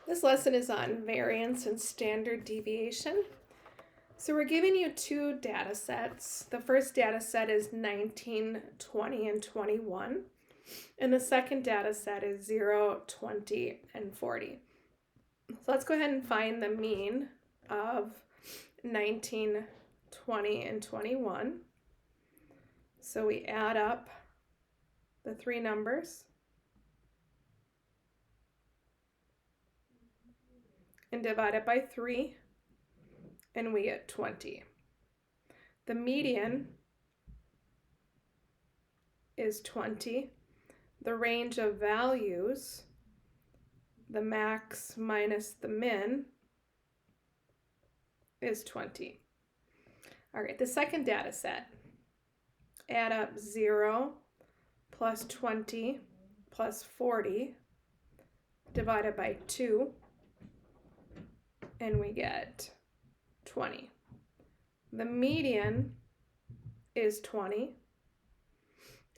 This lesson is on variance and standard deviation. So we're giving you two data sets. The first data set is 19, 20, and 21. And the second data set is 0, 20, and 40. So let's go ahead and find the mean of 19, 20, and 21. So we add up the three numbers and divide it by 3, and we get 20. The median is 20. The range of values, the max minus the min, is 20. All right, the second data set. Add up 0 plus 20 plus 40 divided by 2, and we get 20. The median is 20,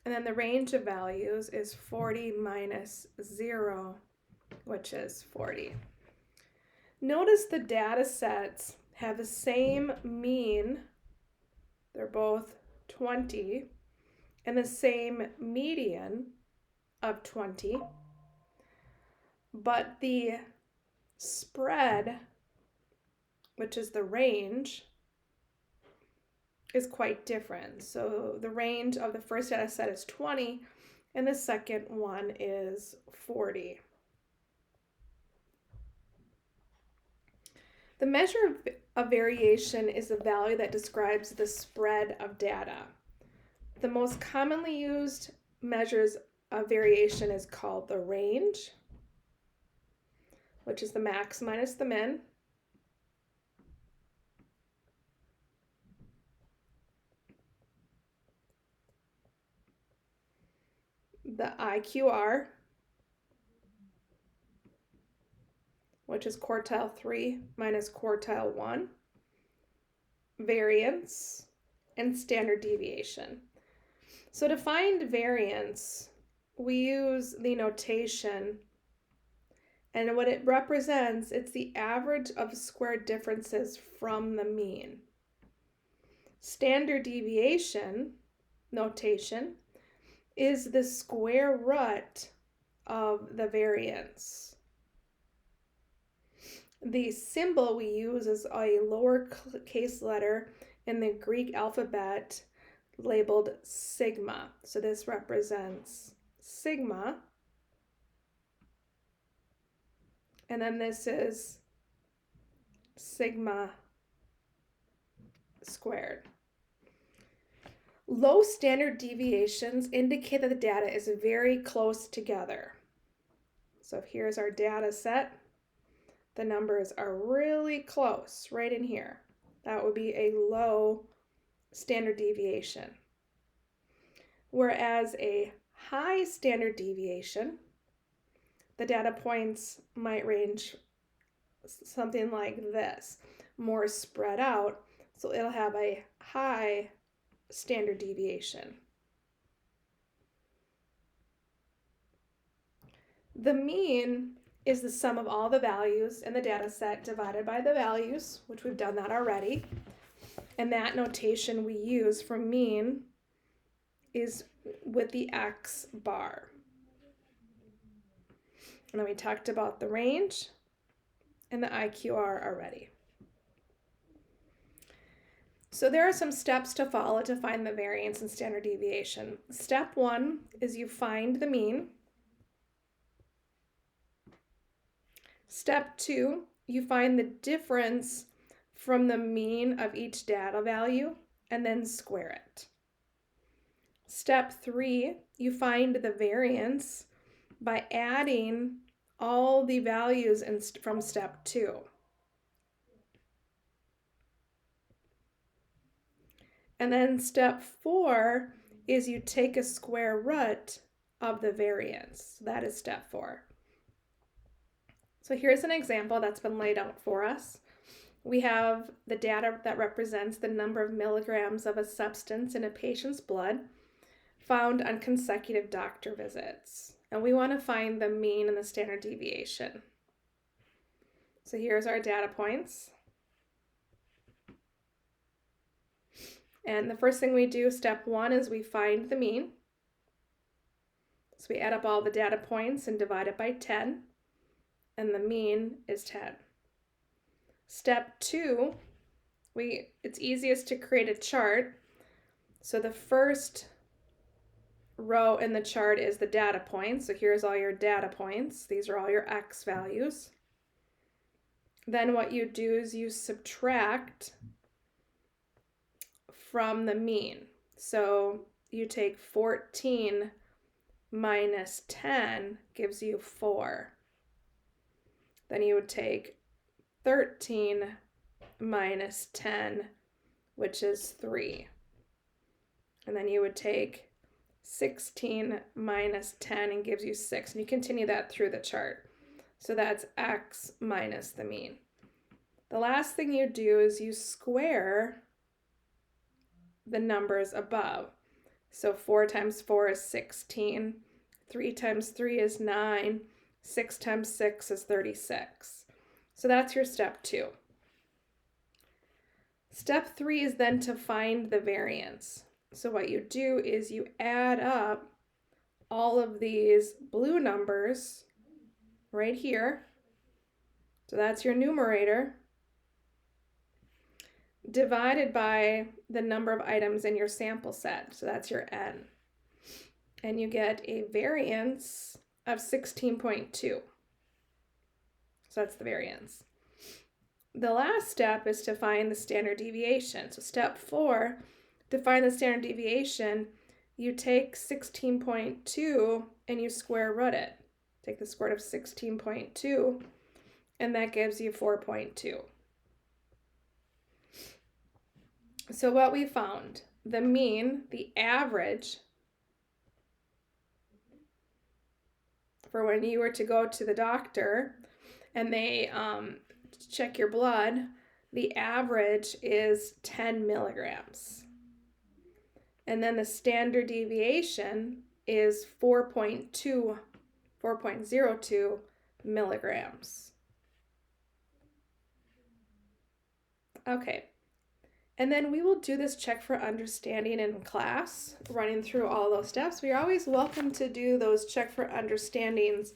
and then the range of values is 40 minus 0, which is 40. Notice the data sets have the same mean. They're both 20, and the same median of 20, but the spread, which is the range, is quite different. So the range of the first data set is 20, and the second one is 40. The measure of variation is a value that describes the spread of data. The most commonly used measures of variation is called the range, which is the max minus the min. The IQR, which is quartile 3 minus quartile 1, variance, and standard deviation. So to find variance, we use the notation, and what it represents, it's the average of squared differences from the mean. Standard deviation notation is the square root of the variance. The symbol we use is a lowercase letter in the Greek alphabet labeled sigma. So this represents sigma. And then this is sigma squared. Low standard deviations indicate that the data is very close together. So here's our data set. The numbers are really close, right in here. That would be a low standard deviation. Whereas a high standard deviation, the data points might range something like this, more spread out, so it'll have a high standard deviation. The mean is the sum of all the values in the data set divided by the values, which we've done that already. And that notation we use for mean is with the X bar. And then we talked about the range and the IQR already. So there are some steps to follow to find the variance and standard deviation. Step 1 is you find the mean. Step 2, you find the difference from the mean of each data value and then square it. Step 3, you find the variance by adding all the values from step 2. And then step 4 is you take a square root of the variance. That is step 4. So here's an example that's been laid out for us. We have the data that represents the number of milligrams of a substance in a patient's blood found on consecutive doctor visits. And we want to find the mean and the standard deviation. So here's our data points. And the first thing we do, step 1, is we find the mean. So we add up all the data points and divide it by 10, and the mean is 10. Step 2, it's easiest to create a chart. So the first row in the chart is the data points. So here's all your data points. These are all your x values. Then what you do is you subtract from the mean. So you take 14 minus 10 gives you 4. Then you would take 13 minus 10, which is 3. And then you would take 16 minus 10 and gives you 6. And you continue that through the chart. So that's x minus the mean. The last thing you do is you square the numbers above. So 4 times 4 is 16, 3 times 3 is 9, 6 times 6 is 36. So that's your step 2. Step 3 is then to find the variance. So what you do is you add up all of these blue numbers right here. So that's your numerator, divided by the number of items in your sample set. So that's your n. And you get a variance of 16.2. So that's the variance. The last step is to find the standard deviation. So step 4, to find the standard deviation, you take 16.2 and you square root it. Take the square root of 16.2, and that gives you 4.2. So what we found, the mean, the average, for when you were to go to the doctor and they check your blood, the average is 10 milligrams. And then the standard deviation is 4.02 milligrams. Okay. And then we will do this check for understanding in class, running through all those steps. We're always welcome to do those check for understandings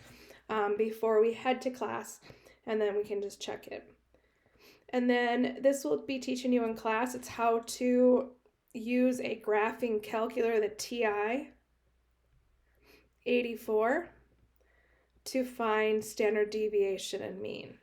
before we head to class, and then we can just check it. And then this will be teaching you in class. It's how to use a graphing calculator, the TI 84, to find standard deviation and mean.